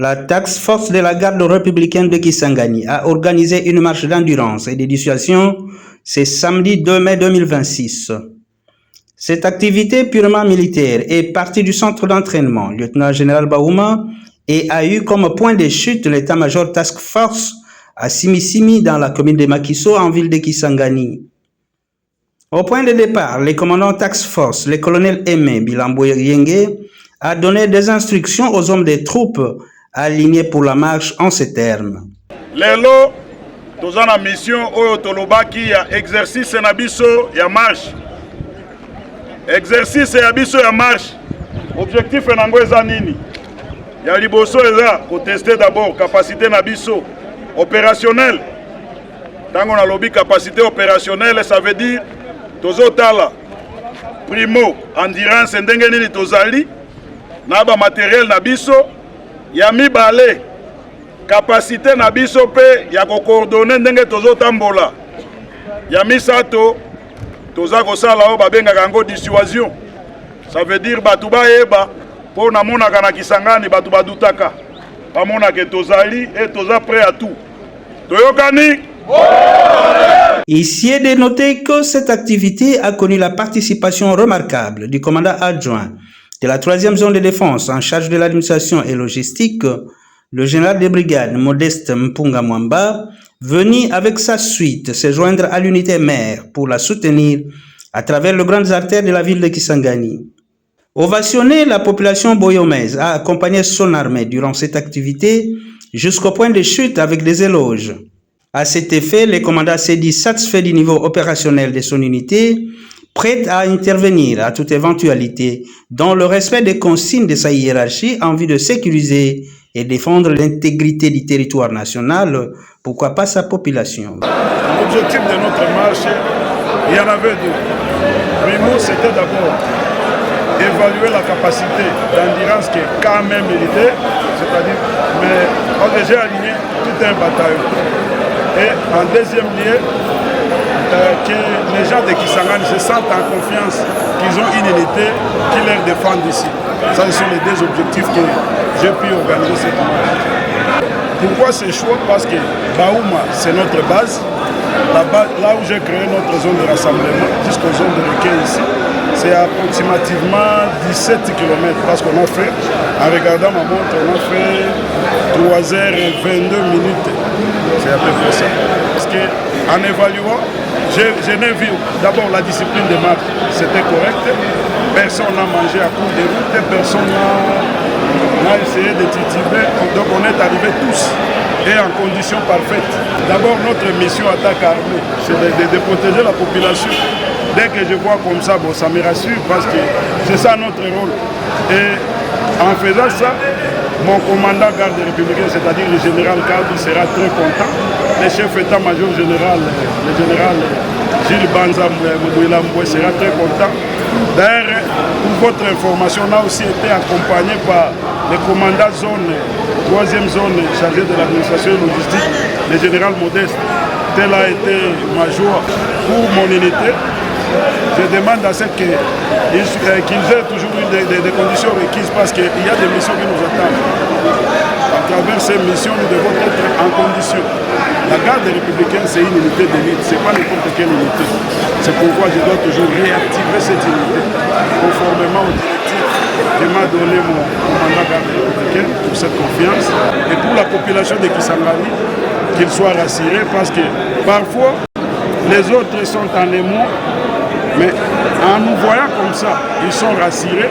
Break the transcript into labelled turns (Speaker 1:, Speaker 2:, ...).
Speaker 1: La task force de la garde républicaine de Kisangani a organisé une marche d'endurance et de dissuasion ce samedi 2 mai 2026. Cette activité purement militaire est partie du centre d'entraînement lieutenant-général Baouma et a eu comme point de chute l'état-major task force à Simisimi dans la commune de Makiso en ville de Kisangani. Au point de départ, le commandant task force, le colonel Aimé Bilambo Yenge, a donné des instructions aux hommes des troupes alignés pour la marche en ces termes.
Speaker 2: Lelo, nous avons une mission au Tolobaki, exercice nabiso ya marche. Exercice nabiso ya marche. Objectif est nini. Ya liboso eza pour tester d'abord capacité nabiso opérationnelle. Tango na lobby capacité opérationnelle, ça veut dire tozo tala primo endurance ndenge nini tozali na ba matériel nabiso. Ya mibale capacité na biso pe ya ko coordonner ndenge tozo tambola. Ya misato toza ko sala o babenga kango dissuasion. Ça veut dire batu ba yeba po na mona kana Kisangani batu badutaka. Ba mona ke tozali et toza prêt à tout. Toyokani.
Speaker 1: Ici est de noter que cette activité a connu la participation remarquable du commandant adjoint de la 3e zone de défense en charge de l'administration et logistique, le général de brigade Modeste Mpunga Mwamba, venu avec sa suite se joindre à l'unité mère pour la soutenir à travers les grandes artères de la ville de Kisangani. Ovationné, la population boyomaise a accompagné son armée durant cette activité jusqu'au point de chute avec des éloges. À cet effet, le commandant s'est dit satisfait du niveau opérationnel de son unité, prête à intervenir à toute éventualité dans le respect des consignes de sa hiérarchie en vue de sécuriser et défendre l'intégrité du territoire national, pourquoi pas sa population.
Speaker 2: L'objectif de notre marche, il y en avait deux. Primo, c'était d'abord évaluer la capacité d'endurance qui est quand même militaire, c'est-à-dire, mais on a déjà aligné tout un bataillon. Et en deuxième lieu, que les gens de Kisangani se sentent en confiance qu'ils ont une unité qui leur défend ici. Ça, ce sont les deux objectifs que j'ai pu organiser cette marche. Pourquoi ce choix? Parce que Baouma, c'est notre base. Là où j'ai créé notre zone de rassemblement, jusqu'aux zones de recueil ici, c'est approximativement 17 km. Parce qu'on a fait, en regardant ma montre, on a fait 3h22 minutes. C'est à peu près ça. Parce qu'en évaluant, je n'ai vu d'abord la discipline de marche, c'était correct. Personne n'a mangé à court de route, personne n'a essayé de tituber. Donc on est arrivés tous et en conditions parfaites. D'abord notre mission attaque armée, c'est de protéger la population. Dès que je vois comme ça, bon, ça me rassure parce que c'est ça notre rôle. Et en faisant ça, mon commandant garde républicain, c'est-à-dire le général Kabi, sera très content. Le chef état-major général, le général Gilles Banza Moudouilamboué sera très content. D'ailleurs, pour votre information, on a aussi été accompagné par le commandant zone, 3e zone chargé de l'administration logistique, le général Modeste. Tel a été major pour mon unité. Je demande à ce qu'ils aient toujours des conditions requises parce qu'il y a des missions qui nous attendent. À travers ces missions, nous devons être en condition. La garde républicaine, c'est une unité d'élite, ce n'est pas n'importe quelle unité. C'est pourquoi je dois toujours réactiver cette unité, conformément aux directives que m'a donné mon commandant garde républicaine pour cette confiance. Et pour la population de Kisangani, qu'ils soient rassurés parce que parfois, les autres sont en émoi. Mais en nous voyant comme ça, ils sont rassurés.